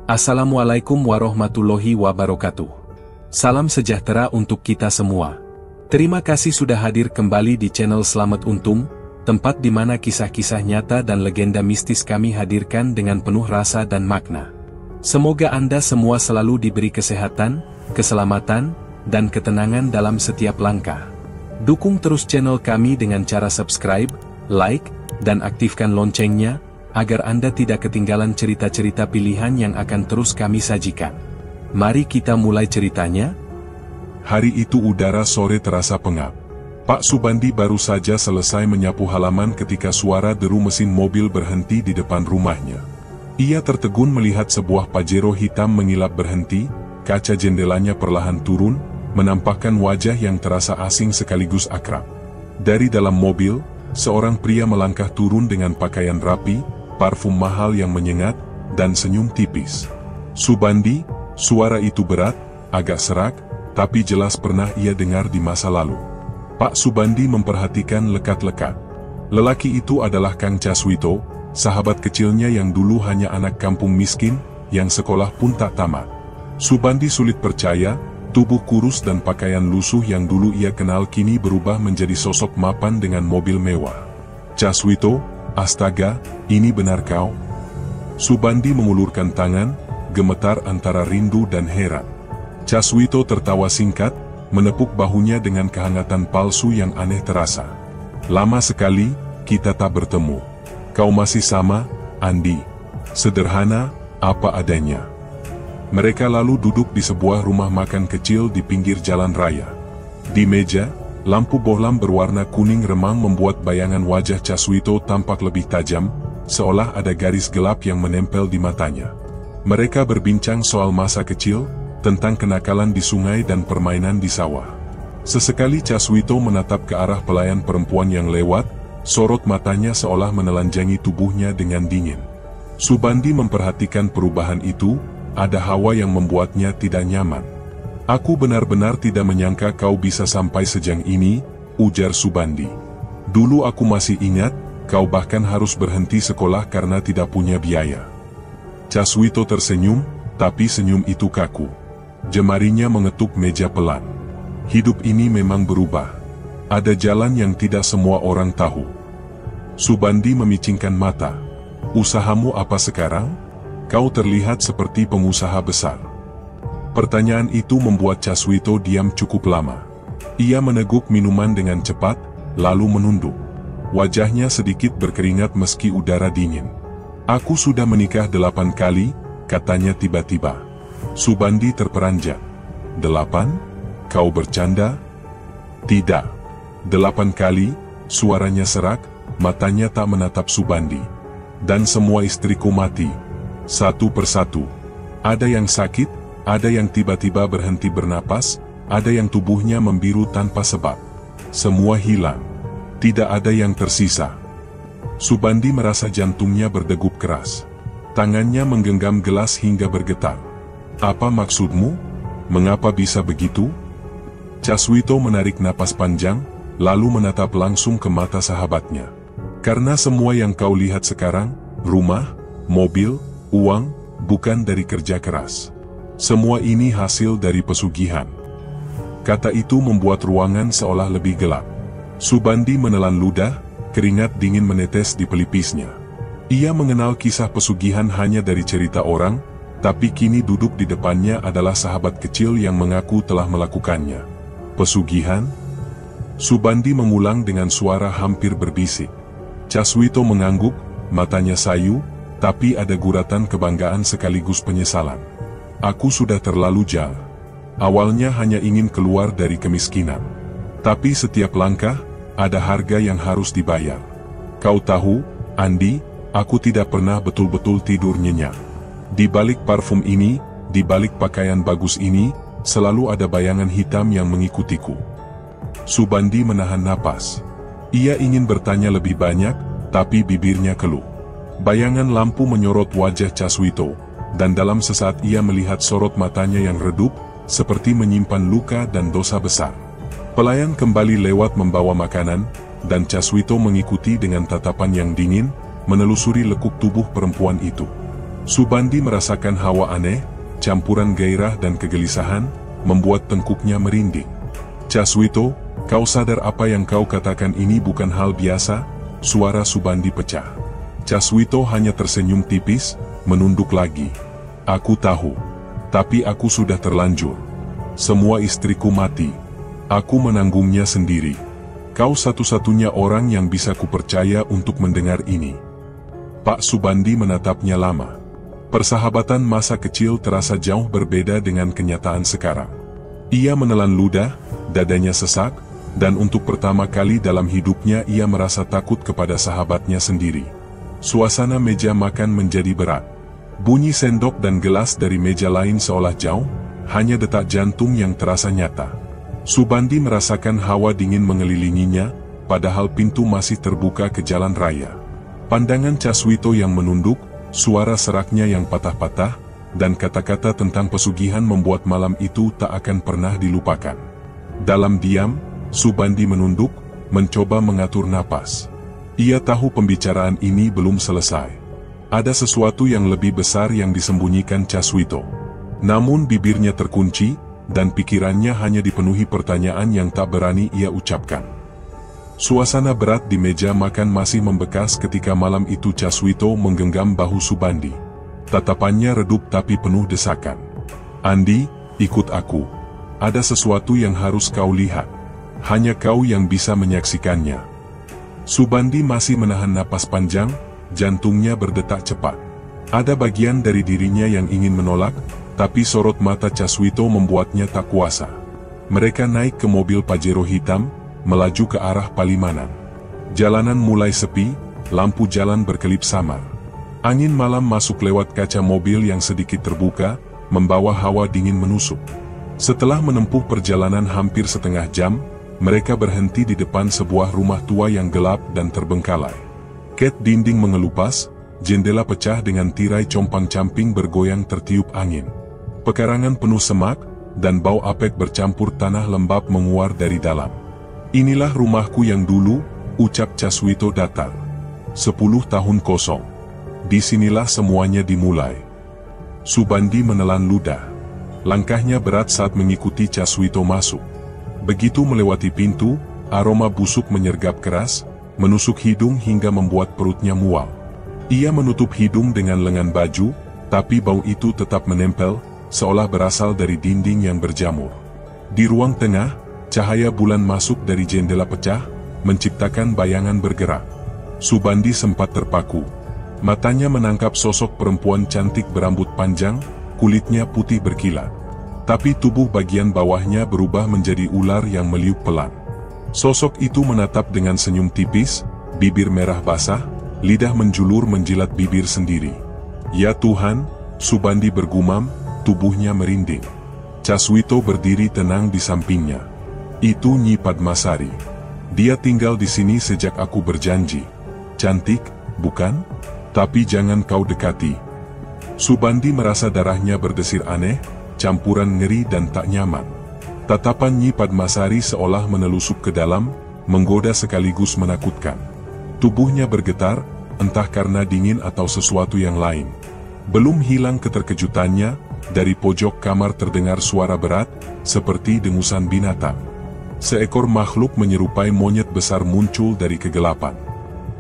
Assalamualaikum warahmatullahi wabarakatuh. Salam sejahtera untuk kita semua. Terima kasih sudah hadir kembali di channel Selamat Untung, tempat di mana kisah-kisah nyata dan legenda mistis kami hadirkan dengan penuh rasa dan makna. Semoga Anda semua selalu diberi kesehatan, keselamatan, dan ketenangan dalam setiap langkah. Dukung terus channel kami dengan cara subscribe, like, dan aktifkan loncengnya, agar Anda tidak ketinggalan cerita-cerita pilihan yang akan terus kami sajikan. Mari kita mulai ceritanya. Hari itu udara sore terasa pengap. Pak Subandi baru saja selesai menyapu halaman ketika suara deru mesin mobil berhenti di depan rumahnya. Ia tertegun melihat sebuah Pajero hitam mengilap berhenti, kaca jendelanya perlahan turun, menampakkan wajah yang terasa asing sekaligus akrab. Dari dalam mobil, seorang pria melangkah turun dengan pakaian rapi, parfum mahal yang menyengat, dan senyum tipis. Subandi, suara itu berat, agak serak, tapi jelas pernah ia dengar di masa lalu. Pak Subandi memperhatikan lekat-lekat. Lelaki itu adalah Kang Caswito, sahabat kecilnya yang dulu hanya anak kampung miskin, yang sekolah pun tak tamat. Subandi sulit percaya, tubuh kurus dan pakaian lusuh yang dulu ia kenal kini berubah menjadi sosok mapan dengan mobil mewah. Caswito, astaga, ini benar kau? Subandi mengulurkan tangan, gemetar antara rindu dan heran. Caswito tertawa singkat, menepuk bahunya dengan kehangatan palsu yang aneh terasa. Lama sekali, kita tak bertemu. Kau masih sama, Andi. Sederhana, apa adanya. Mereka lalu duduk di sebuah rumah makan kecil di pinggir jalan raya. Di meja, lampu bohlam berwarna kuning remang membuat bayangan wajah Caswito tampak lebih tajam, seolah ada garis gelap yang menempel di matanya. Mereka berbincang soal masa kecil, tentang kenakalan di sungai dan permainan di sawah. Sesekali Caswito menatap ke arah pelayan perempuan yang lewat, sorot matanya seolah menelanjangi tubuhnya dengan dingin. Subandi memperhatikan perubahan itu, ada hawa yang membuatnya tidak nyaman. Aku benar-benar tidak menyangka kau bisa sampai sejauh ini, ujar Subandi. Dulu aku masih ingat, kau bahkan harus berhenti sekolah karena tidak punya biaya. Caswito tersenyum, tapi senyum itu kaku. Jemarinya mengetuk meja pelan. Hidup ini memang berubah. Ada jalan yang tidak semua orang tahu. Subandi memicingkan mata. Usahamu apa sekarang? Kau terlihat seperti pengusaha besar. Pertanyaan itu membuat Caswito diam cukup lama. Ia meneguk minuman dengan cepat, lalu menunduk. Wajahnya sedikit berkeringat meski udara dingin. Aku sudah menikah 8 kali, katanya tiba-tiba. Subandi terperanjat. 8? Kau bercanda? Tidak. 8 kali, suaranya serak, matanya tak menatap Subandi. Dan semua istriku mati. Satu persatu. Ada yang sakit, ada yang tiba-tiba berhenti bernapas, ada yang tubuhnya membiru tanpa sebab. Semua hilang. Tidak ada yang tersisa. Subandi merasa jantungnya berdegup keras. Tangannya menggenggam gelas hingga bergetar. Apa maksudmu? Mengapa bisa begitu? Caswito menarik napas panjang, lalu menatap langsung ke mata sahabatnya. Karena semua yang kau lihat sekarang, rumah, mobil, uang, bukan dari kerja keras. Semua ini hasil dari pesugihan. Kata itu membuat ruangan seolah lebih gelap. Subandi menelan ludah, keringat dingin menetes di pelipisnya. Ia mengenal kisah pesugihan hanya dari cerita orang, tapi kini duduk di depannya adalah sahabat kecil yang mengaku telah melakukannya. Pesugihan? Subandi mengulang dengan suara hampir berbisik. Caswito mengangguk, matanya sayu, tapi ada guratan kebanggaan sekaligus penyesalan. Aku sudah terlalu jauh. Awalnya hanya ingin keluar dari kemiskinan. Tapi setiap langkah, ada harga yang harus dibayar. Kau tahu, Andi, aku tidak pernah betul-betul tidur nyenyak. Di balik parfum ini, di balik pakaian bagus ini, selalu ada bayangan hitam yang mengikutiku. Subandi menahan napas. Ia ingin bertanya lebih banyak, tapi bibirnya keluh. Bayangan lampu menyorot wajah Caswito, dan dalam sesaat ia melihat sorot matanya yang redup, seperti menyimpan luka dan dosa besar. Pelayan kembali lewat membawa makanan, dan Caswito mengikuti dengan tatapan yang dingin, menelusuri lekuk tubuh perempuan itu. Subandi merasakan hawa aneh, campuran gairah dan kegelisahan, membuat tengkuknya merinding. Caswito, kau sadar apa yang kau katakan ini bukan hal biasa? Suara Subandi pecah. Caswito hanya tersenyum tipis, menunduk lagi. Aku tahu. Tapi aku sudah terlanjur. Semua istriku mati. Aku menanggungnya sendiri. Kau satu-satunya orang yang bisa kupercaya untuk mendengar ini. Pak Subandi menatapnya lama. Persahabatan masa kecil terasa jauh berbeda dengan kenyataan sekarang. Ia menelan ludah, dadanya sesak, dan untuk pertama kali dalam hidupnya ia merasa takut kepada sahabatnya sendiri. Suasana meja makan menjadi berat. Bunyi sendok dan gelas dari meja lain seolah jauh, hanya detak jantung yang terasa nyata. Subandi merasakan hawa dingin mengelilinginya, padahal pintu masih terbuka ke jalan raya. Pandangan Caswito yang menunduk, suara seraknya yang patah-patah, dan kata-kata tentang pesugihan membuat malam itu tak akan pernah dilupakan. Dalam diam, Subandi menunduk, mencoba mengatur napas. Ia tahu pembicaraan ini belum selesai. Ada sesuatu yang lebih besar yang disembunyikan Caswito. Namun bibirnya terkunci, dan pikirannya hanya dipenuhi pertanyaan yang tak berani ia ucapkan. Suasana berat di meja makan masih membekas ketika malam itu Caswito menggenggam bahu Subandi. Tatapannya redup tapi penuh desakan. Andi, ikut aku. Ada sesuatu yang harus kau lihat. Hanya kau yang bisa menyaksikannya. Subandi masih menahan napas panjang, jantungnya berdetak cepat. Ada bagian dari dirinya yang ingin menolak, tapi sorot mata Caswito membuatnya tak kuasa. Mereka naik ke mobil Pajero hitam, melaju ke arah Palimanan. Jalanan mulai sepi, lampu jalan berkelip samar. Angin malam masuk lewat kaca mobil yang sedikit terbuka, membawa hawa dingin menusuk. Setelah menempuh perjalanan hampir setengah jam, mereka berhenti di depan sebuah rumah tua yang gelap dan terbengkalai. Ket dinding mengelupas, jendela pecah dengan tirai compang-camping bergoyang tertiup angin. Pekarangan penuh semak, dan bau apek bercampur tanah lembab menguar dari dalam. Inilah rumahku yang dulu, ucap Caswito datar. 10 tahun kosong. Disinilah semuanya dimulai. Subandi menelan ludah. Langkahnya berat saat mengikuti Caswito masuk. Begitu melewati pintu, aroma busuk menyergap keras, menusuk hidung hingga membuat perutnya mual. Ia menutup hidung dengan lengan baju, tapi bau itu tetap menempel, seolah berasal dari dinding yang berjamur. Di ruang tengah, cahaya bulan masuk dari jendela pecah, menciptakan bayangan bergerak. Subandi sempat terpaku. Matanya menangkap sosok perempuan cantik berambut panjang, kulitnya putih berkilat. Tapi tubuh bagian bawahnya berubah menjadi ular yang meliuk pelan. Sosok itu menatap dengan senyum tipis, bibir merah basah, lidah menjulur menjilat bibir sendiri. Ya Tuhan, Subandi bergumam, tubuhnya merinding. Caswito berdiri tenang di sampingnya. Itu Nyi Padmasari. Dia tinggal di sini sejak aku berjanji. Cantik, bukan? Tapi jangan kau dekati. Subandi merasa darahnya berdesir aneh, campuran ngeri dan tak nyaman. Tatapan Nyi Padmasari seolah menelusup ke dalam, menggoda sekaligus menakutkan. Tubuhnya bergetar, entah karena dingin atau sesuatu yang lain. Belum hilang keterkejutannya, dari pojok kamar terdengar suara berat, seperti dengusan binatang. Seekor makhluk menyerupai monyet besar muncul dari kegelapan.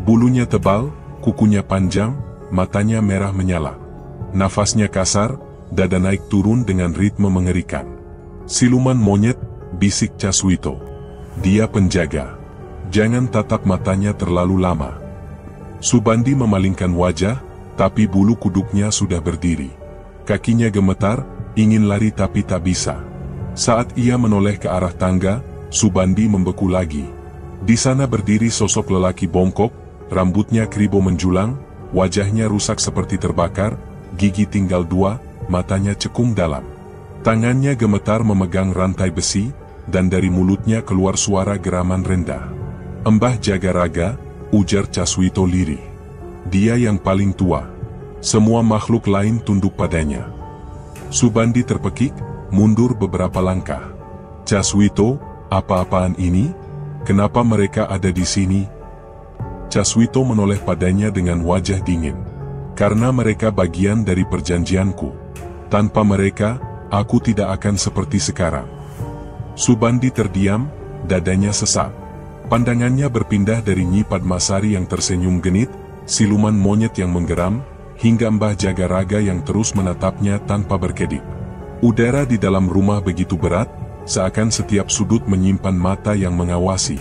Bulunya tebal, kukunya panjang, matanya merah menyala. Nafasnya kasar, dada naik turun dengan ritme mengerikan. Siluman monyet, bisik Caswito. Dia penjaga. Jangan tatap matanya terlalu lama. Subandi memalingkan wajah, tapi bulu kuduknya sudah berdiri. Kakinya gemetar, ingin lari tapi tak bisa. Saat ia menoleh ke arah tangga, Subandi membeku lagi. Di sana berdiri sosok lelaki bongkok, rambutnya kribo menjulang, wajahnya rusak seperti terbakar, gigi tinggal 2, matanya cekung dalam. Tangannya gemetar memegang rantai besi, dan dari mulutnya keluar suara geraman rendah. Embah Jagaraga, ujar Caswito lirih. Dia yang paling tua. Semua makhluk lain tunduk padanya. Subandi terpekik, mundur beberapa langkah. Caswito, apa-apaan ini? Kenapa mereka ada di sini? Caswito menoleh padanya dengan wajah dingin. Karena mereka bagian dari perjanjianku. Tanpa mereka, aku tidak akan seperti sekarang. Subandi terdiam, dadanya sesak. Pandangannya berpindah dari Nyi Padmasari yang tersenyum genit, siluman monyet yang menggeram, hingga Mbah Jagaraga yang terus menatapnya tanpa berkedip. Udara di dalam rumah begitu berat, seakan setiap sudut menyimpan mata yang mengawasi.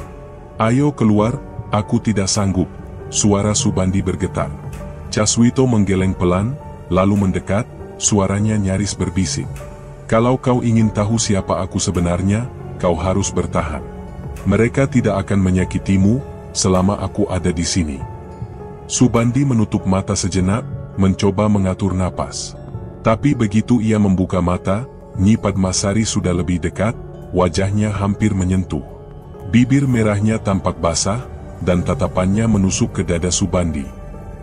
"Ayo keluar, aku tidak sanggup," suara Subandi bergetar. Caswito menggeleng pelan, lalu mendekat, suaranya nyaris berbisik. "Kalau kau ingin tahu siapa aku sebenarnya, kau harus bertahan. Mereka tidak akan menyakitimu, selama aku ada di sini." Subandi menutup mata sejenak, mencoba mengatur napas. Tapi begitu ia membuka mata, Nyi Padmasari sudah lebih dekat, wajahnya hampir menyentuh. Bibir merahnya tampak basah, dan tatapannya menusuk ke dada Subandi.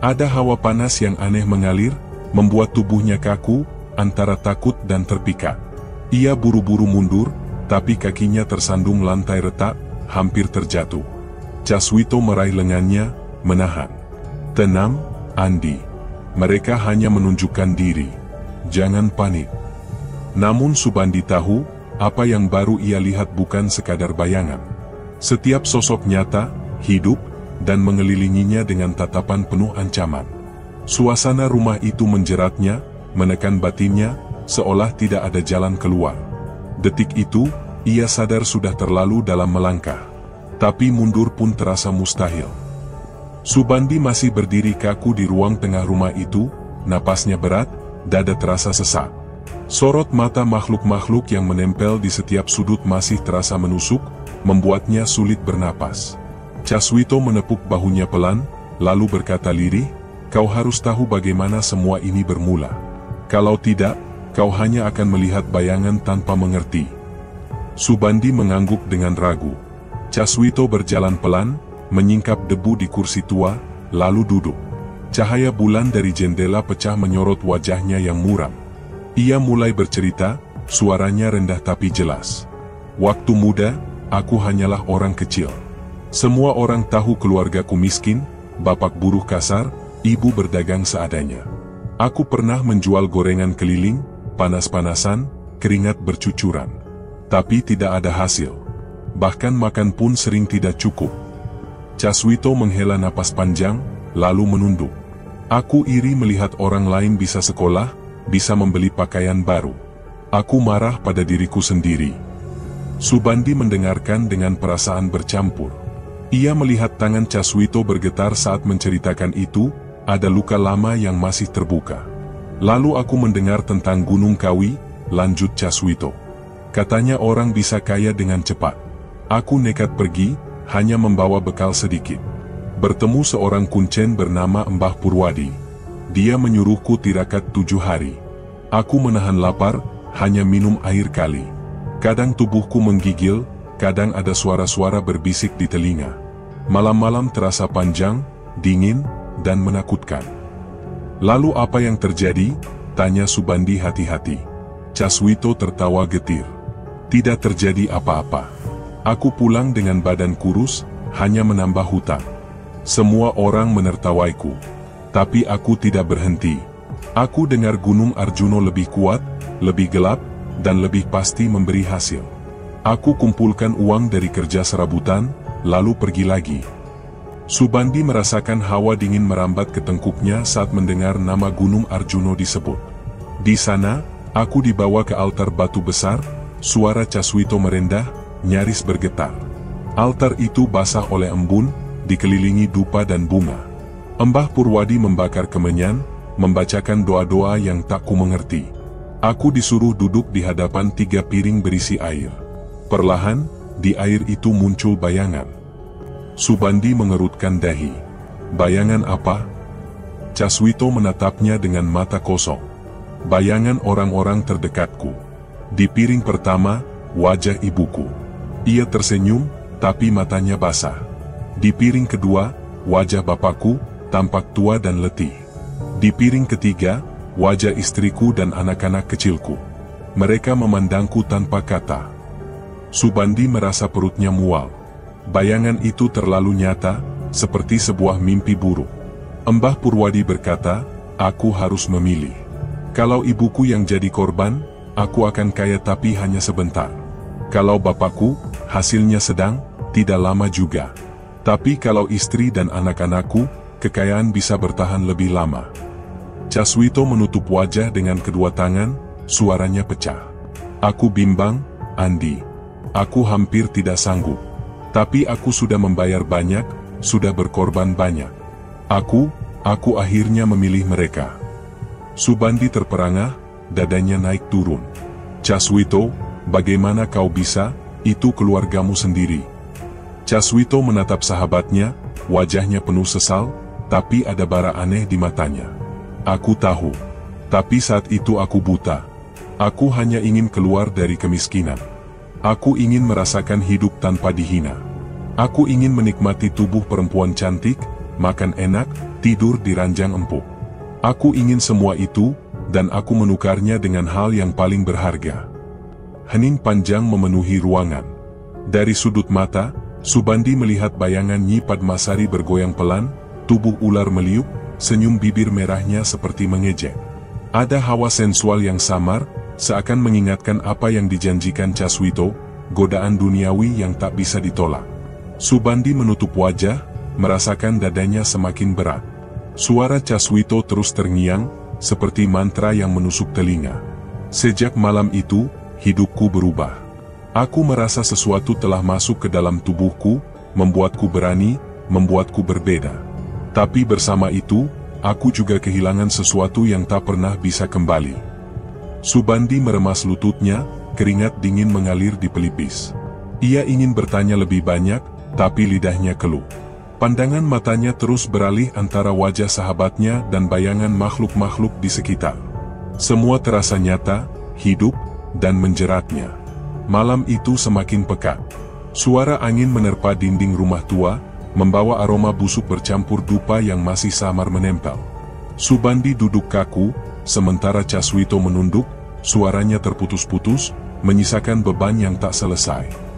Ada hawa panas yang aneh mengalir, membuat tubuhnya kaku, antara takut dan terpikat. Ia buru-buru mundur, tapi kakinya tersandung lantai retak, hampir terjatuh. Caswito meraih lengannya, menahan. "Tenang, Andi. Mereka hanya menunjukkan diri. Jangan panik." Namun Subandi tahu, apa yang baru ia lihat bukan sekadar bayangan. Setiap sosok nyata, hidup, dan mengelilinginya dengan tatapan penuh ancaman. Suasana rumah itu menjeratnya, menekan batinnya, seolah tidak ada jalan keluar. Detik itu, ia sadar sudah terlalu dalam melangkah. Tapi mundur pun terasa mustahil. Subandi masih berdiri kaku di ruang tengah rumah itu, napasnya berat, dada terasa sesak. Sorot mata makhluk-makhluk yang menempel di setiap sudut masih terasa menusuk, membuatnya sulit bernapas. Caswito menepuk bahunya pelan, lalu berkata lirih, "Kau harus tahu bagaimana semua ini bermula. Kalau tidak, kau hanya akan melihat bayangan tanpa mengerti." Subandi mengangguk dengan ragu. Caswito berjalan pelan, menyingkap debu di kursi tua, lalu duduk. Cahaya bulan dari jendela pecah menyorot wajahnya yang muram. Ia mulai bercerita, suaranya rendah tapi jelas. "Waktu muda, aku hanyalah orang kecil. Semua orang tahu keluargaku miskin, bapak buruh kasar, ibu berdagang seadanya. Aku pernah menjual gorengan keliling, panas-panasan, keringat bercucuran. Tapi tidak ada hasil. Bahkan makan pun sering tidak cukup." Caswito menghela napas panjang, lalu menunduk. "Aku iri melihat orang lain bisa sekolah, bisa membeli pakaian baru. Aku marah pada diriku sendiri." Subandi mendengarkan dengan perasaan bercampur. Ia melihat tangan Caswito bergetar saat menceritakan itu, ada luka lama yang masih terbuka. "Lalu aku mendengar tentang Gunung Kawi," lanjut Caswito. "Katanya orang bisa kaya dengan cepat. Aku nekat pergi, hanya membawa bekal sedikit. Bertemu seorang kuncen bernama Mbah Purwadi. Dia menyuruhku tirakat 7 hari. Aku menahan lapar, hanya minum air kali. Kadang tubuhku menggigil, kadang ada suara-suara berbisik di telinga. Malam-malam terasa panjang, dingin, dan menakutkan." "Lalu apa yang terjadi?" tanya Subandi hati-hati. Caswito tertawa getir. "Tidak terjadi apa-apa. Aku pulang dengan badan kurus, hanya menambah hutang. Semua orang menertawaiku. Tapi aku tidak berhenti. Aku dengar Gunung Arjuno lebih kuat, lebih gelap, dan lebih pasti memberi hasil. Aku kumpulkan uang dari kerja serabutan, lalu pergi lagi." Subandi merasakan hawa dingin merambat ke tengkuknya saat mendengar nama Gunung Arjuno disebut. "Di sana, aku dibawa ke altar batu besar," suara Caswito merendah, nyaris bergetar. "Altar itu basah oleh embun, dikelilingi dupa dan bunga. Mbah Purwadi membakar kemenyan, membacakan doa-doa yang tak ku mengerti. Aku disuruh duduk di hadapan 3 piring berisi air. Perlahan, di air itu muncul bayangan." Subandi mengerutkan dahi. "Bayangan apa?" Caswito menatapnya dengan mata kosong. "Bayangan orang-orang terdekatku. Di piring pertama, wajah ibuku. Ia tersenyum, tapi matanya basah. Di piring kedua, wajah bapakku, tampak tua dan letih. Di piring ketiga, wajah istriku dan anak-anak kecilku. Mereka memandangku tanpa kata." Subandi merasa perutnya mual. Bayangan itu terlalu nyata, seperti sebuah mimpi buruk. Mbah Purwadi berkata, Aku harus memilih. Kalau ibuku yang jadi korban, aku akan kaya tapi hanya sebentar. Kalau bapakku, hasilnya sedang, tidak lama juga. Tapi kalau istri dan anak-anakku, kekayaan bisa bertahan lebih lama. Caswito menutup wajah dengan kedua tangan, suaranya pecah. Aku bimbang, Andi. Aku hampir tidak sanggup. Tapi aku sudah membayar banyak, sudah berkorban banyak. Aku akhirnya memilih mereka. Subandi terperangah, dadanya naik turun. Caswito, bagaimana kau bisa, itu keluargamu sendiri. Caswito menatap sahabatnya, wajahnya penuh sesal, tapi ada bara aneh di matanya. Aku tahu. Tapi saat itu aku buta. Aku hanya ingin keluar dari kemiskinan. Aku ingin merasakan hidup tanpa dihina. Aku ingin menikmati tubuh perempuan cantik, makan enak, tidur di ranjang empuk. Aku ingin semua itu, dan aku menukarnya dengan hal yang paling berharga. Hening panjang memenuhi ruangan. Dari sudut mata, Subandi melihat bayangan Nyi Padmasari bergoyang pelan, tubuh ular meliuk, senyum bibir merahnya seperti mengejek. Ada hawa sensual yang samar, seakan mengingatkan apa yang dijanjikan Caswito, godaan duniawi yang tak bisa ditolak. Subandi menutup wajah, merasakan dadanya semakin berat. Suara Caswito terus terngiang, seperti mantra yang menusuk telinga. Sejak malam itu, hidupku berubah. Aku merasa sesuatu telah masuk ke dalam tubuhku, membuatku berani, membuatku berbeda. Tapi bersama itu, aku juga kehilangan sesuatu yang tak pernah bisa kembali. Subandi meremas lututnya, keringat dingin mengalir di pelipis. Ia ingin bertanya lebih banyak, tapi lidahnya keluh. Pandangan matanya terus beralih antara wajah sahabatnya dan bayangan makhluk-makhluk di sekitar. Semua terasa nyata, hidup, dan menjeratnya. Malam itu semakin pekat. Suara angin menerpa dinding rumah tua, membawa aroma busuk bercampur dupa yang masih samar menempel. Subandi duduk kaku, sementara Caswito menunduk, suaranya terputus-putus, menyisakan beban yang tak selesai.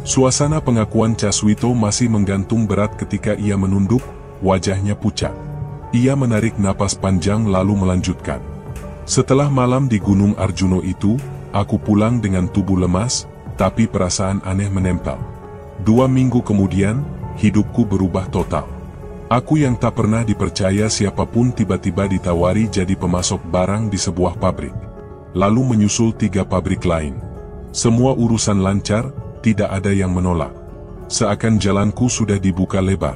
Suasana pengakuan Caswito masih menggantung berat ketika ia menunduk, wajahnya pucat. Ia menarik napas panjang lalu melanjutkan. Setelah malam di Gunung Arjuno itu, aku pulang dengan tubuh lemas, tapi perasaan aneh menempel. 2 minggu kemudian, hidupku berubah total. Aku yang tak pernah dipercaya siapapun tiba-tiba ditawari jadi pemasok barang di sebuah pabrik. Lalu menyusul 3 pabrik lain. Semua urusan lancar, tidak ada yang menolak. Seakan jalanku sudah dibuka lebar.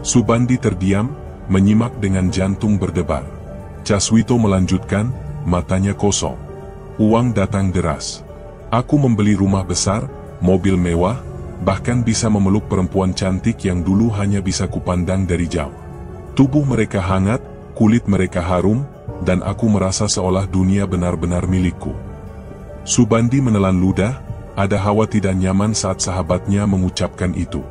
Subandi terdiam, menyimak dengan jantung berdebar. Caswito melanjutkan, matanya kosong. Uang datang deras. Aku membeli rumah besar, mobil mewah, bahkan bisa memeluk perempuan cantik yang dulu hanya bisa kupandang dari jauh. Tubuh mereka hangat, kulit mereka harum, dan aku merasa seolah dunia benar-benar milikku. Subandi menelan ludah, ada hawa tidak nyaman saat sahabatnya mengucapkan itu.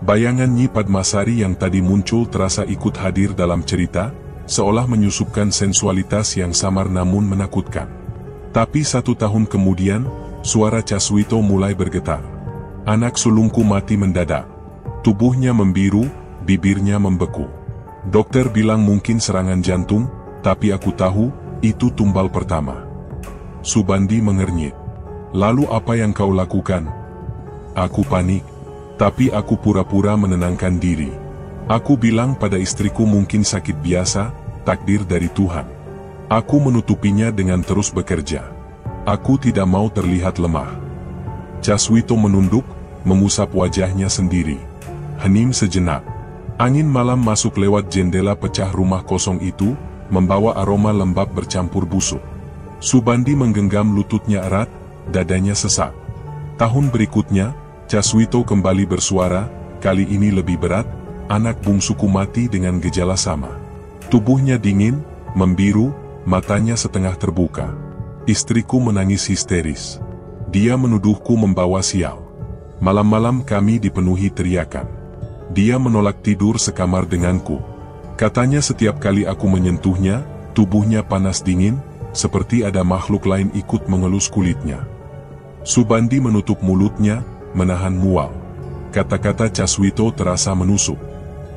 Bayangan Nyi Padmasari yang tadi muncul terasa ikut hadir dalam cerita, seolah menyusupkan sensualitas yang samar namun menakutkan. Tapi 1 tahun kemudian, suara Caswito mulai bergetar. Anak sulungku mati mendadak. Tubuhnya membiru, bibirnya membeku. Dokter bilang mungkin serangan jantung, tapi aku tahu, itu tumbal pertama. Subandi mengernyit. Lalu apa yang kau lakukan? Aku panik, tapi aku pura-pura menenangkan diri. Aku bilang pada istriku mungkin sakit biasa, takdir dari Tuhan. Aku menutupinya dengan terus bekerja. Aku tidak mau terlihat lemah. Caswito menunduk, mengusap wajahnya sendiri. Hening sejenak. Angin malam masuk lewat jendela pecah rumah kosong itu, membawa aroma lembab bercampur busuk. Subandi menggenggam lututnya erat, dadanya sesak. Tahun berikutnya, Caswito kembali bersuara, kali ini lebih berat, anak bungsuku mati dengan gejala sama. Tubuhnya dingin, membiru, matanya setengah terbuka. Istriku menangis histeris. Dia menuduhku membawa sial. Malam-malam kami dipenuhi teriakan. Dia menolak tidur sekamar denganku. Katanya setiap kali aku menyentuhnya, tubuhnya panas dingin, seperti ada makhluk lain ikut mengelus kulitnya. Subandi menutup mulutnya, menahan mual. Kata-kata Caswito terasa menusuk.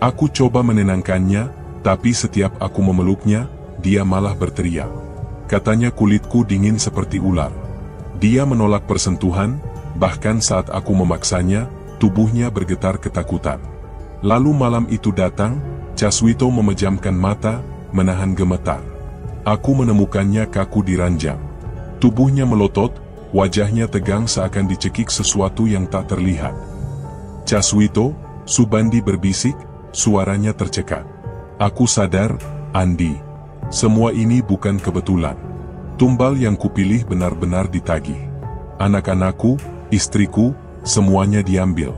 Aku coba menenangkannya, Tapi setiap aku memeluknya, dia malah berteriak. Katanya kulitku dingin seperti ular. Dia menolak persentuhan, bahkan saat aku memaksanya, tubuhnya bergetar ketakutan. Lalu malam itu datang, Caswito memejamkan mata, menahan gemetar. Aku menemukannya kaku di ranjang. Tubuhnya melotot, wajahnya tegang seakan dicekik sesuatu yang tak terlihat. Caswito, Subandi berbisik, suaranya tercekat. Aku sadar, Andi. Semua ini bukan kebetulan. Tumbal yang kupilih benar-benar ditagih. Anak-anakku, istriku, semuanya diambil.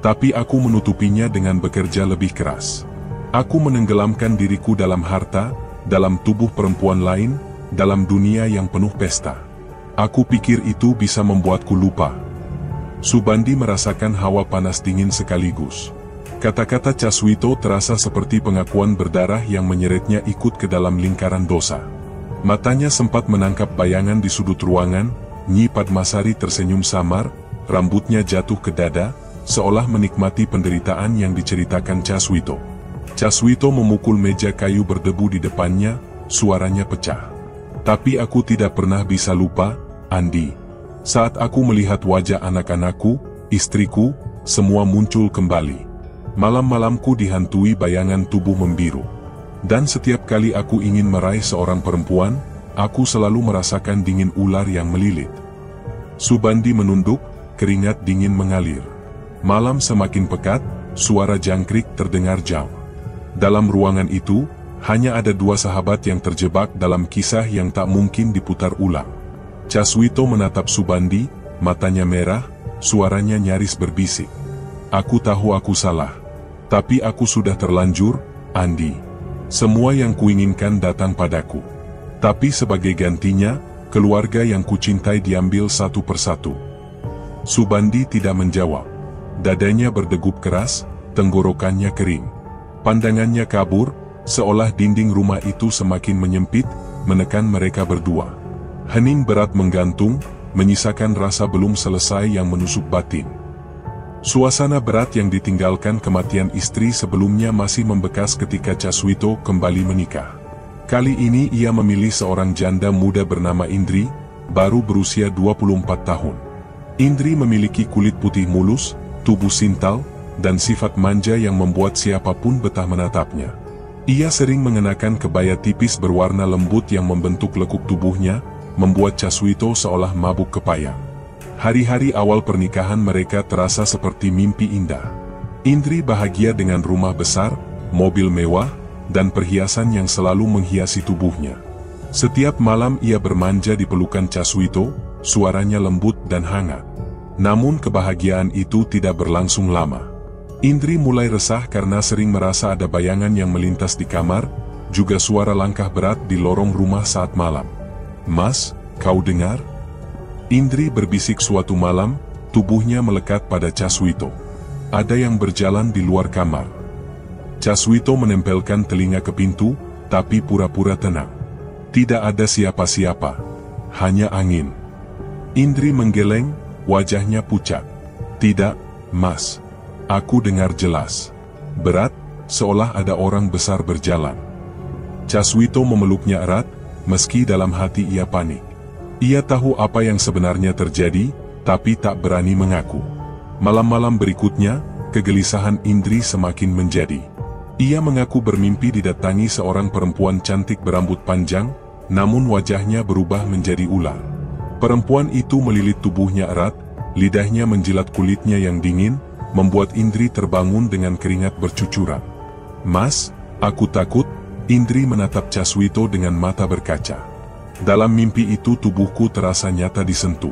Tapi aku menutupinya dengan bekerja lebih keras. Aku menenggelamkan diriku dalam harta, dalam tubuh perempuan lain, dalam dunia yang penuh pesta. Aku pikir itu bisa membuatku lupa. Subandi merasakan hawa panas dingin sekaligus. Kata-kata Caswito terasa seperti pengakuan berdarah yang menyeretnya ikut ke dalam lingkaran dosa. Matanya sempat menangkap bayangan di sudut ruangan. Nyi Padmasari tersenyum samar, rambutnya jatuh ke dada, seolah menikmati penderitaan yang diceritakan Caswito. Caswito memukul meja kayu berdebu di depannya, suaranya pecah. Tapi aku tidak pernah bisa lupa, Andi. Saat aku melihat wajah anak-anakku, istriku, semua muncul kembali. Malam-malamku dihantui bayangan tubuh membiru. Dan setiap kali aku ingin meraih seorang perempuan, aku selalu merasakan dingin ular yang melilit. Subandi menunduk, keringat dingin mengalir. Malam semakin pekat, suara jangkrik terdengar jauh. Dalam ruangan itu, hanya ada dua sahabat yang terjebak dalam kisah yang tak mungkin diputar ulang. Caswito menatap Subandi, matanya merah, suaranya nyaris berbisik. Aku tahu aku salah. Tapi aku sudah terlanjur, Andi. Semua yang kuinginkan datang padaku. Tapi sebagai gantinya, keluarga yang kucintai diambil satu persatu. Subandi tidak menjawab. Dadanya berdegup keras, tenggorokannya kering. Pandangannya kabur, seolah dinding rumah itu semakin menyempit, menekan mereka berdua. Hening berat menggantung, menyisakan rasa belum selesai yang menusuk batin. Suasana berat yang ditinggalkan kematian istri sebelumnya masih membekas ketika Caswito kembali menikah. Kali ini ia memilih seorang janda muda bernama Indri, baru berusia 24 tahun. Indri memiliki kulit putih mulus, tubuh sintal, dan sifat manja yang membuat siapapun betah menatapnya. Ia sering mengenakan kebaya tipis berwarna lembut yang membentuk lekuk tubuhnya, membuat Caswito seolah mabuk kepayang. Hari-hari awal pernikahan mereka terasa seperti mimpi indah. Indri bahagia dengan rumah besar, mobil mewah, dan perhiasan yang selalu menghiasi tubuhnya. Setiap malam ia bermanja di pelukan Caswito, suaranya lembut dan hangat. Namun kebahagiaan itu tidak berlangsung lama. Indri mulai resah karena sering merasa ada bayangan yang melintas di kamar, juga suara langkah berat di lorong rumah saat malam. "Mas, kau dengar?" Indri berbisik suatu malam, tubuhnya melekat pada Caswito. Ada yang berjalan di luar kamar. Caswito menempelkan telinga ke pintu, tapi pura-pura tenang. Tidak ada siapa-siapa, hanya angin. Indri menggeleng, wajahnya pucat. "Tidak, Mas. Aku dengar jelas. Berat, seolah ada orang besar berjalan." Caswito memeluknya erat, meski dalam hati ia panik. Ia tahu apa yang sebenarnya terjadi, tapi tak berani mengaku. Malam-malam berikutnya, kegelisahan Indri semakin menjadi. Ia mengaku bermimpi didatangi seorang perempuan cantik berambut panjang, namun wajahnya berubah menjadi ular. Perempuan itu melilit tubuhnya erat, lidahnya menjilat kulitnya yang dingin, membuat Indri terbangun dengan keringat bercucuran. "Mas, aku takut." Indri menatap Caswito dengan mata berkaca. "Dalam mimpi itu tubuhku terasa nyata disentuh.